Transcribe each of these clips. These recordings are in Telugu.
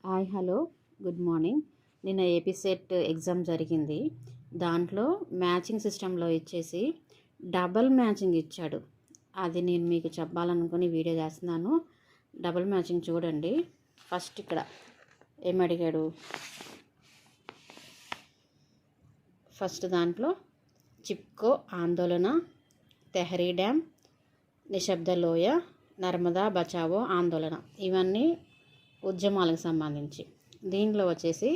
Hi hello good morning. నిన్న ఏపీ సెట్ ఎగ్జామ్ జరిగింది. దాంట్లో మ్యాచింగ్ సిస్టంలో ఇచ్చేసి డబల్ మ్యాచింగ్ ఇచ్చాడు. అది నేను మీకు చెప్పాలనుకుని వీడియో చేస్తున్నాను. డబల్ మ్యాచింగ్ చూడండి. ఫస్ట్ ఇక్కడ ఏమడిగాడు, ఫస్ట్ దాంట్లో చిప్కో ఆందోళన, తెహరీ డ్యామ్, నిశ్శబ్ద లోయ, నర్మదా బచావో ఆందోళన, ఇవన్నీ ఉద్యమాలకు సంబంధించి. దీంట్లో వచ్చేసి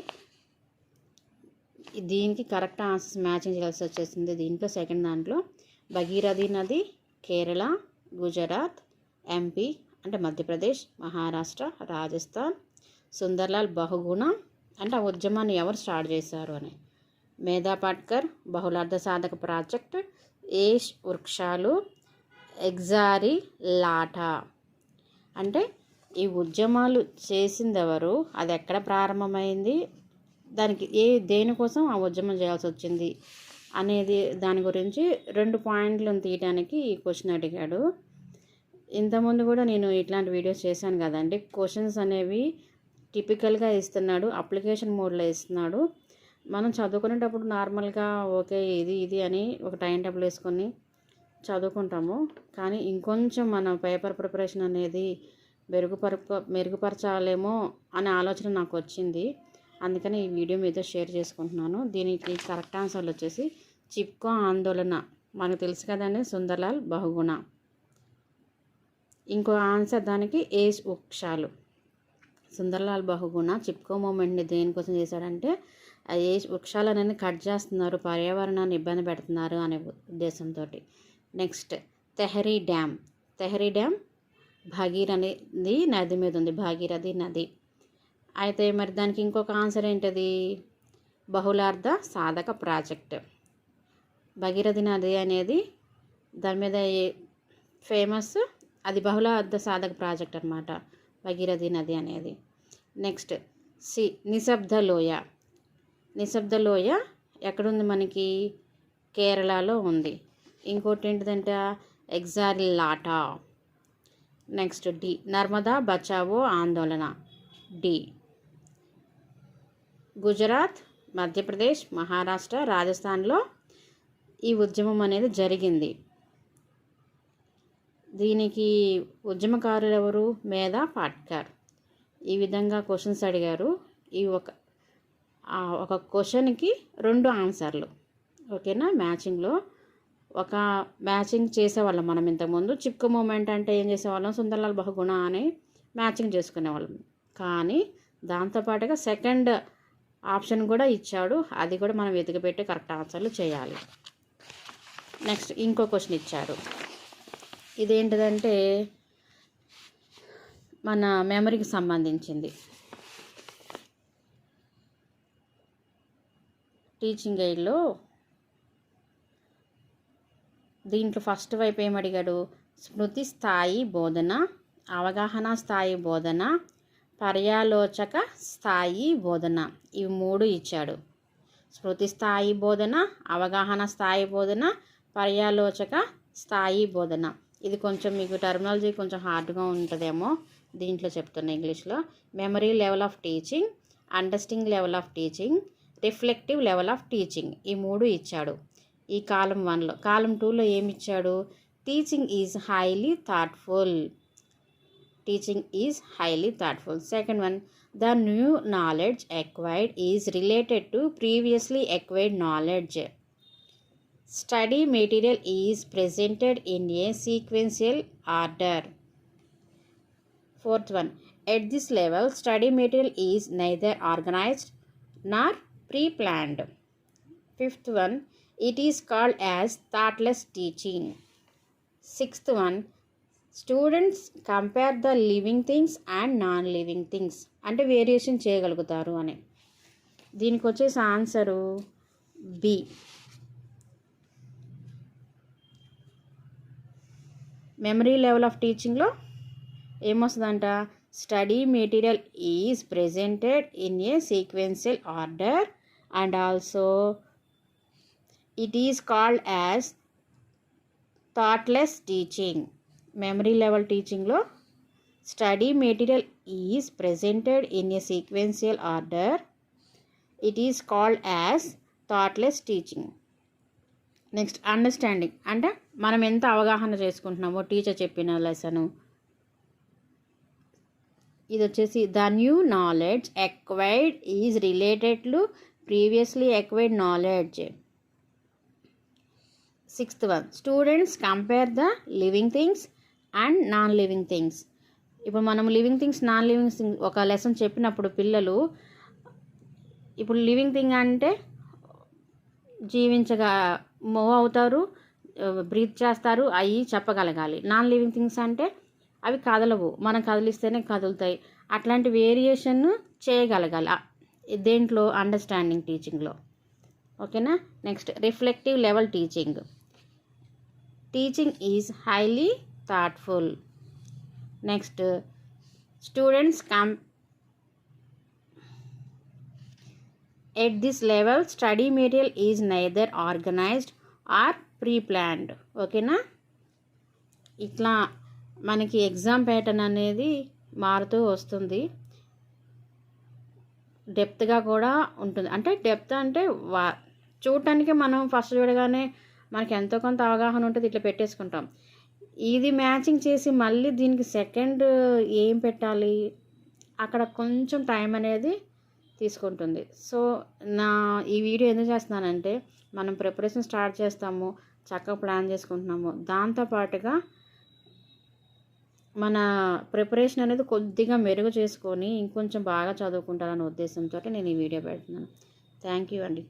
దీనికి కరెక్ట్ ఆన్సర్స్ మ్యాచింగ్ చేయాల్సి వచ్చేసింది. దీంట్లో సెకండ్ దాంట్లో భగీరథి నది, కేరళ, గుజరాత్, ఎంపీ అంటే మధ్యప్రదేశ్, మహారాష్ట్ర, రాజస్థాన్, సుందర్లాల్ బహుగుణ అంటే ఆ ఉద్యమాన్ని ఎవరు స్టార్ట్ చేశారు అని, మేధా పాట్కర్, బహుళార్థ సాధక ప్రాజెక్ట్, ఏష్ వృక్షాలు, ఎగ్జారీ లాటా అంటే ఈ ఉద్యమాలు చేసింది ఎవరు, అది ఎక్కడ ప్రారంభమైంది, దానికి దేనికోసం ఆ ఉద్యమం చేయాల్సి వచ్చింది అనేది దాని గురించి 2 పాయింట్లను తీయడానికి ఈ క్వశ్చన్ అడిగాడు. ఇంతకుముందు కూడా నేను ఇట్లాంటి వీడియోస్ చేశాను కదండి. క్వశ్చన్స్ అనేవి టిపికల్గా ఇస్తున్నాడు, అప్లికేషన్ మోడ్లో ఇస్తున్నాడు. మనం చదువుకునేటప్పుడు నార్మల్గా ఓకే ఇది అని ఒక టైం టేబుల్ వేసుకొని చదువుకుంటాము. కానీ ఇంకొంచెం మన పేపర్ ప్రిపరేషన్ అనేది మెరుగుపరచాలేమో అనే ఆలోచన నాకు వచ్చింది. అందుకని ఈ వీడియో మీతో షేర్ చేసుకుంటున్నాను. దీనికి కరెక్ట్ ఆన్సర్లు వచ్చేసి చిప్కో ఆందోళన, మనకు తెలుసు కదండి, సుందర్లాల్ బహుగుణ. ఇంకో ఆన్సర్ దానికి ఏష్ వృక్షాలు. సుందర్లాల్ బహుగుణ చిప్కో మూమెంట్ని దేనికోసం చేశాడంటే ఆ ఏష్ వృక్షాలు అనేది కట్ చేస్తున్నారు, పర్యావరణాన్ని ఇబ్బంది పెడుతున్నారు అనే ఉద్దేశంతో. Next Tehri dam. Tehri dam Bhagirathi నది మీద ఉంది, భాగీరథి నది. అయితే మరి దానికి ఇంకొక ఆన్సర్ ఏంటది, బహుళార్థ సాధక ప్రాజెక్ట్. భాగీరథి నది అనేది దాని మీద ఫేమస్, అది బహుళార్థ సాధక ప్రాజెక్ట్ అనమాట, భాగీరథి నది అనేది. నెక్స్ట్ నిశ్శబ్ద లోయ. నిశ్శబ్ద లోయ ఎక్కడుంది మనకి, కేరళలో ఉంది. ఇంకోటి ఏంటిదంటే ఎగ్జారీ లాటా. నెక్స్ట్ డి నర్మదా బచావో ఆందోళన, డి. గుజరాత్, మధ్యప్రదేశ్, మహారాష్ట్ర, రాజస్థాన్లో ఈ ఉద్యమం అనేది జరిగింది. దీనికి ఉద్యమకారులు ఎవరు, మేధా పాట్కర్. ఈ విధంగా క్వశ్చన్స్ అడిగారు. ఈ ఒక క్వశ్చన్కి 2 ఆన్సర్లు, ఓకేనా. మ్యాచింగ్లో ఒక మ్యాచింగ్ చేసేవాళ్ళం మనం ఇంతకుముందు. చిప్కో మూమెంట్ అంటే ఏం చేసేవాళ్ళం, సుందర్లాల్ బహుగుణ అని మ్యాచింగ్ చేసుకునేవాళ్ళం. కానీ దాంతోపాటుగా సెకండ్ ఆప్షన్ కూడా ఇచ్చాడు, అది కూడా మనం వెతికిపెట్టి కరెక్ట్ ఆన్సర్లు చేయాలి. నెక్స్ట్ ఇంకో క్వశ్చన్ ఇచ్చాడు. ఇదేంటిదంటే మన మెమరీకి సంబంధించింది. టీచింగ్ ఎయిడ్లో దీంట్లో ఫస్ట్ వైపు ఏమడిగాడు, స్మృతి స్థాయి బోధన, అవగాహన స్థాయి బోధన, పర్యాలోచక స్థాయి బోధన, ఇవి 3 ఇచ్చాడు. స్మృతి స్థాయి బోధన, అవగాహన స్థాయి బోధన, పర్యాలోచక స్థాయి బోధన. ఇది కొంచెం మీకు టర్మినాలజీ కొంచెం హార్డ్గా ఉంటుందేమో, దీంట్లో చెప్తున్నా ఇంగ్లీష్లో. Memory level of teaching, understanding level of teaching, reflective level of teaching, ఈ 3 ఇచ్చాడు ఈ కాలం 1లో. కాలం 2లో ఏమిచ్చాడు, teaching is highly thoughtful. Teaching is highly thoughtful. Second one, the new knowledge acquired is related to previously acquired knowledge. Study material is presented in a sequential order. Fourth one, at this level study material is neither organised nor preplanned. Fifth one, it is called as thoughtless teaching. Sixth one, students compare the living things and non-living things అంటే వేరియేషన్ చేయగలుగుతారు అని. దీనికి వచ్చేసి answer B. Memory level of టీచింగ్లో ఏమొస్తుందంట, study material is presented in a sequential order and also it is called as thoughtless teaching. Memory level టీచింగ్లో study material is presented in a sequential order, it is called as thoughtless teaching. Next understanding అంటే మనం ఎంత అవగాహన చేసుకుంటున్నామో టీచర్ చెప్పిన లెసను. ఇది వచ్చేసి the new knowledge acquired is related to previously acquired knowledge. Sixth one, students compare the living things and non living things. ఇప్పుడు మనం living things non living things ఒక లెసన్ చెప్పినప్పుడు పిల్లలు ఇప్పుడు లివింగ్ థింగ్ అంటే జీవించగా మూవ్ అవుతారు, బ్రీత్ చేస్తారు, అవి చెప్పగలగాలి. నాన్ లివింగ్ థింగ్స్ అంటే అవి కదలవు, మనం కదిలిస్తేనే కదులుతాయి. అట్లాంటి వేరియేషన్ చేయగలగాలి దేంట్లో, అండర్స్టాండింగ్ టీచింగ్లో. ఓకేనా. Next reflective level teaching. Teaching is highly thoughtful. Next students at this level study material is neither organized or pre planned. ఓకేనా. ఇట్లా మనకి ఎగ్జామ్ ప్యాటర్న్ అనేది మారుతూ వస్తుంది, డెప్త్గా కూడా ఉంటుంది. అంటే డెప్త్ అంటే చూడటానికి మనం ఫస్ట్ చూడగానే మనకి ఎంతో కొంత అవగాహన ఉంటుంది, ఇట్లా పెట్టేసుకుంటాం. ఇది మ్యాచింగ్ చేసి మళ్ళీ దీనికి సెకండ్ ఏం పెట్టాలి అక్కడ కొంచెం టైం అనేది తీసుకుంటుంది. సో ఈ వీడియో ఎందుకు చేస్తున్నానంటే మనం ప్రిపరేషన్ స్టార్ట్ చేస్తాము, చక్కగా ప్లాన్ చేసుకుంటున్నాము, దాంతోపాటుగా మన ప్రిపరేషన్ అనేది కొద్దిగా మెరుగు చేసుకొని ఇంకొంచెం బాగా చదువుకుంటారనే ఉద్దేశంతో నేను ఈ వీడియో పెడుతున్నాను. థ్యాంక్ యూ అండి.